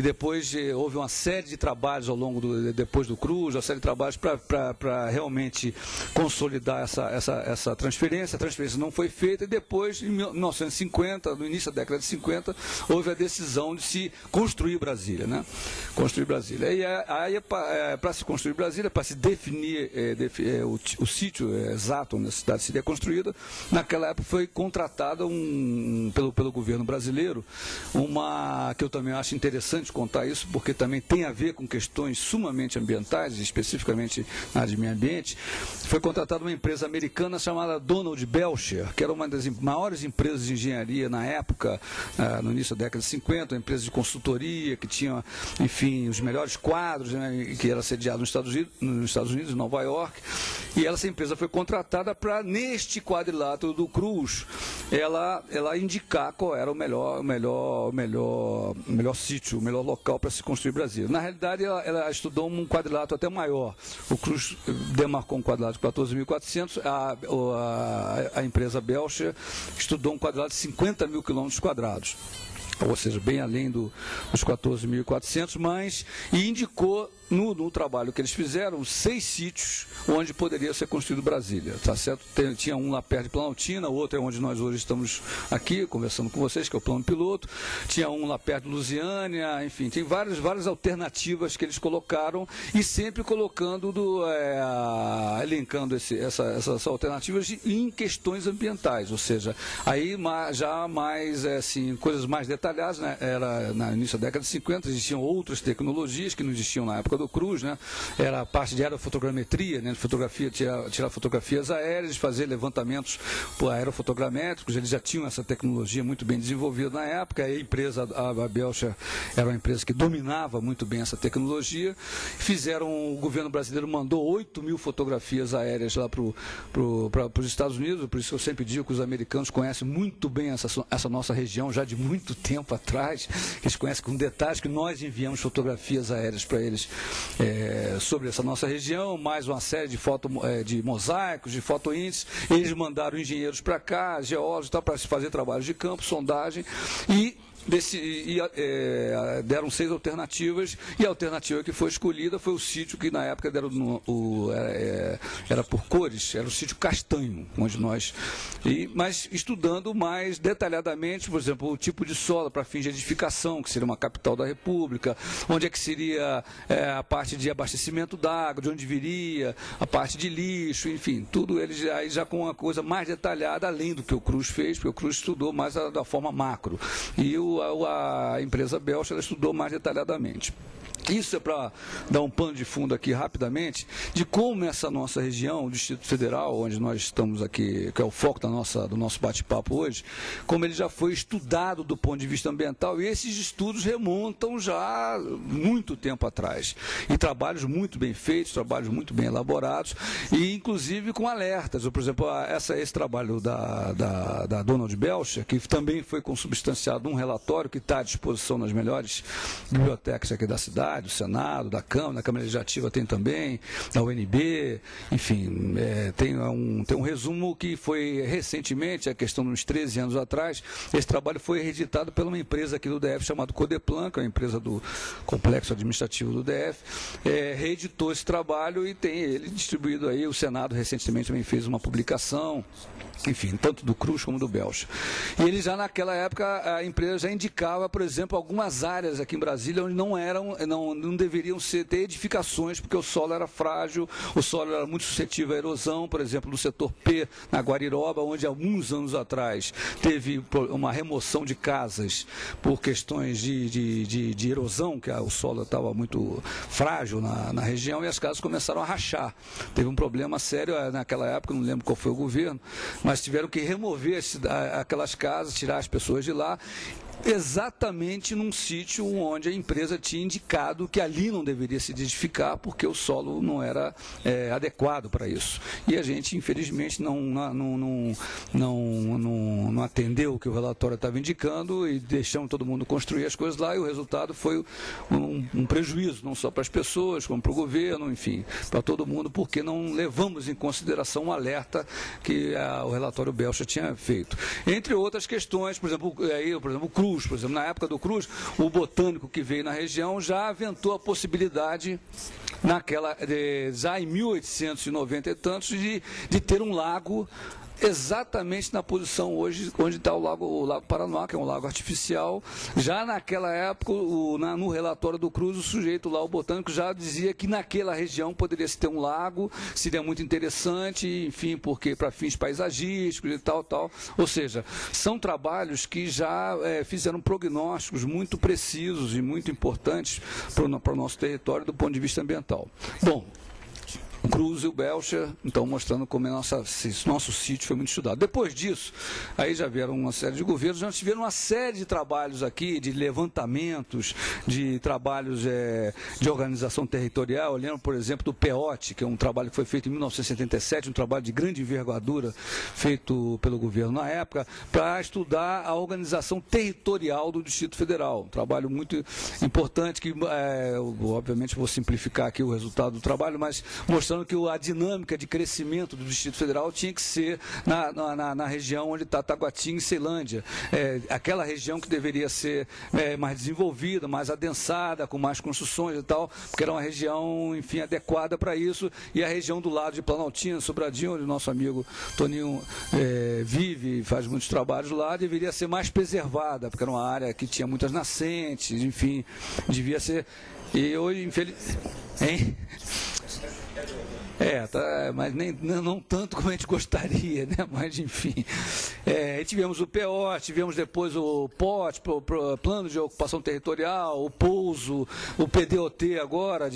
depois houve uma série de trabalhos ao longo depois do Cruz, uma série de trabalhos para realmente consolidar essa transferência. A transferência não foi feita e depois, em 1950, no início da década de 50, houve a decisão de se construir Brasília, né? Construir Brasília. E aí, para se construir Brasília, para se definir o sítio exato onde a cidade seria construída, naquela época foi contratada pelo governo brasileiro, que eu também acho interessante contar isso, porque também tem a ver com questões sumamente ambientais, especificamente na área de meio ambiente. Foi contratada uma empresa americana chamada Donald Belcher, que era uma das maiores empresas de engenharia na época, no início da década de 50, uma empresa de consultoria que tinha, enfim, os melhores quadros, né, que era sediado nos Estados Unidos, em Nova York. E essa empresa foi contratada para, neste quadrilátero do Cruz, ela indicar qual era o melhor sítio, o melhor local para se construir Brasília. Na realidade, ela estudou um quadrilátero até maior. O Cruz demarcou um quadrilátero de 14.400, a empresa Belcher estudou um quadrilátero de 50 mil quilômetros quadrados, ou seja, bem além dos 14.400, e indicou no trabalho que eles fizeram 6 sítios onde poderia ser construído Brasília, tá certo? Tinha um lá perto de Planaltina, o outro é onde nós hoje estamos aqui conversando com vocês, que é o plano piloto. Tinha um lá perto de Lusiânia, enfim, tem várias alternativas que eles colocaram, e sempre colocando, elencando essas alternativas em questões ambientais, ou seja, aí já mais, assim, coisas mais detalhadas, né? Era no início da década de 50, existiam outras tecnologias que não existiam na época do Cruz, né? Era a parte de aerofotogrametria, né? Fotografia, tirar fotografias aéreas, fazer levantamentos aerofotogramétricos. Eles já tinham essa tecnologia muito bem desenvolvida na época. A empresa, a Belcher, era uma empresa que dominava muito bem essa tecnologia. O governo brasileiro mandou 8.000 fotografias aéreas lá para os Estados Unidos. Por isso que eu sempre digo que os americanos conhecem muito bem essa nossa região já de muito tempo atrás. Eles conhecem com detalhes que nós enviamos fotografias aéreas para eles sobre essa nossa região, mais uma série de mosaicos, de fotoíndices. Eles mandaram engenheiros para cá, geólogos, para se fazer trabalhos de campo, sondagem, e deram 6 alternativas, e a alternativa que foi escolhida foi o sítio que na época era por cores, era o sítio Castanho, onde mas estudando mais detalhadamente, por exemplo, o tipo de solo para fins de edificação, que seria uma capital da República, onde é que seria a parte de abastecimento d'água, de onde viria, a parte de lixo, enfim, tudo eles já com uma coisa mais detalhada, além do que o Cruz fez, porque o Cruz estudou mais da forma macro, e a empresa Belcher estudou mais detalhadamente. Isso é para dar um pano de fundo aqui rapidamente de como essa nossa região, o Distrito Federal, onde nós estamos aqui, que é o foco do nosso bate-papo hoje, como ele já foi estudado do ponto de vista ambiental, e esses estudos remontam já muito tempo atrás. E trabalhos muito bem feitos, trabalhos muito bem elaborados, e inclusive com alertas. Por exemplo, esse trabalho da Donald Belcher, que também foi consubstanciado num relatório que está à disposição nas melhores bibliotecas aqui da cidade, do Senado, da Câmara Legislativa tem também, da UNB, enfim, tem um resumo que foi recentemente, a questão de uns 13 anos atrás. Esse trabalho foi reeditado por uma empresa aqui do DF chamada Codeplan, que é uma empresa do Complexo Administrativo do DF, reeditou esse trabalho e tem ele distribuído aí. O Senado recentemente também fez uma publicação, enfim, tanto do Cruz como do Belcher. E ele já naquela época, a empresa já indicava, por exemplo, algumas áreas aqui em Brasília onde não deveriam ter edificações, porque o solo era frágil, o solo era muito suscetível à erosão. Por exemplo, no setor P, na Guariroba, onde alguns anos atrás teve uma remoção de casas por questões de erosão, que o solo estava muito frágil na região, e as casas começaram a rachar. Teve um problema sério naquela época, não lembro qual foi o governo, mas tiveram que remover aquelas casas, tirar as pessoas de lá, exatamente num sítio onde a empresa tinha indicado que ali não deveria se edificar porque o solo não era adequado para isso. E a gente, infelizmente, não atendeu o que o relatório estava indicando e deixamos todo mundo construir as coisas lá, e o resultado foi um prejuízo, não só para as pessoas, como para o governo, enfim, para todo mundo, porque não levamos em consideração o alerta que o relatório Belcher tinha feito. Entre outras questões, por exemplo, o Cruz, por exemplo. Na época do Cruz, o botânico que veio na região já aventou a possibilidade, já em 1890 e tantos, de ter um lago exatamente na posição hoje onde está o Lago Paranoá, que é um lago artificial. Já naquela época, no relatório do Cruz, o sujeito lá, o botânico, já dizia que naquela região poderia se ter um lago, seria muito interessante, enfim, porque para fins paisagísticos e tal. Ou seja, são trabalhos que já fizeram prognósticos muito precisos e muito importantes para o nosso território do ponto de vista ambiental. Bom, o Cruz e o Belcher, então, mostrando como nosso sítio foi muito estudado. Depois disso, aí já vieram uma série de governos, já tiveram uma série de trabalhos aqui, de levantamentos, de trabalhos de organização territorial. Eu lembro, por exemplo, do PEOT, que é um trabalho que foi feito em 1977, um trabalho de grande envergadura, feito pelo governo na época, para estudar a organização territorial do Distrito Federal. Um trabalho muito importante, que, obviamente, vou simplificar aqui o resultado do trabalho, mas mostrando que a dinâmica de crescimento do Distrito Federal tinha que ser na região onde está Taguatinga e Ceilândia. Aquela região que deveria ser mais desenvolvida, mais adensada, com mais construções e tal, porque era uma região, enfim, adequada para isso. E a região do lado de Planaltina, Sobradinho, onde o nosso amigo Toninho vive e faz muitos trabalhos lá, deveria ser mais preservada, porque era uma área que tinha muitas nascentes, enfim, devia ser. E hoje, infelizmente. Hein? Mas não tanto como a gente gostaria, né? Mas, enfim. Tivemos o PO, tivemos depois o POT, Plano de Ocupação Territorial, o POUSO, o PDOT agora,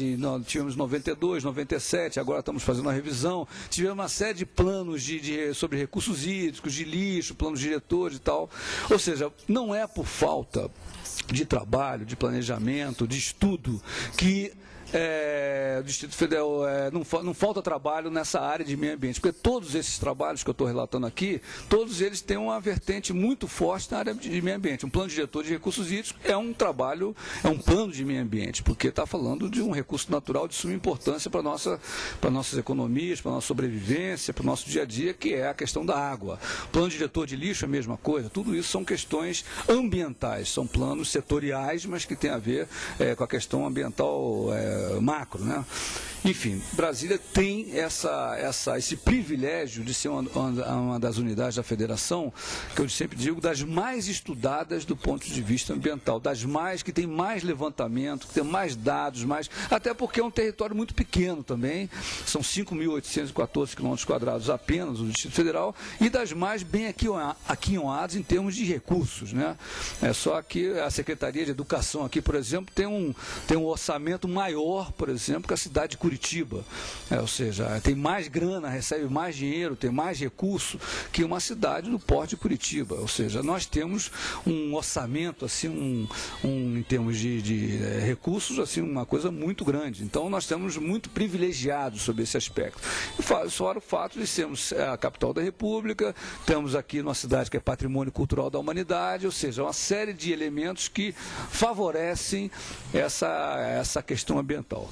tivemos 92, 97, agora estamos fazendo uma revisão. Tivemos uma série de planos sobre recursos hídricos, de lixo, planos diretores e tal. Ou seja, não é por falta de trabalho, de planejamento, de estudo, que o Distrito Federal não falta trabalho nessa área de meio ambiente, porque todos esses trabalhos que eu estou relatando aqui, todos eles têm uma vertente muito forte na área de meio ambiente. Um plano diretor de recursos hídricos é um plano de meio ambiente, porque está falando de um recurso natural de suma importância para nossas economias, para a nossa sobrevivência, para o nosso dia a dia, que é a questão da água. Plano diretor de lixo é a mesma coisa. Tudo isso são questões ambientais, são planos setoriais, mas que têm a ver com a questão ambiental macro, né? Enfim, Brasília tem esse privilégio de ser uma das unidades da federação, que eu sempre digo, das mais estudadas do ponto de vista ambiental, que tem mais levantamento, que tem mais dados, até porque é um território muito pequeno também, são 5.814 km² apenas o Distrito Federal, e das mais bem aquinhoadas em termos de recursos, né? Só que a Secretaria de Educação aqui, por exemplo, tem um orçamento maior, por exemplo, que a cidade de Curitiba. Ou seja, tem mais grana, recebe mais dinheiro, tem mais recurso que uma cidade do porte de Curitiba. Ou seja, nós temos um orçamento, assim, em termos de recursos, assim, uma coisa muito grande. Então, nós estamos muito privilegiados sobre esse aspecto. Fora o fato de sermos a capital da República, temos aqui uma cidade que é patrimônio cultural da humanidade, ou seja, uma série de elementos que favorecem essa questão ambiental.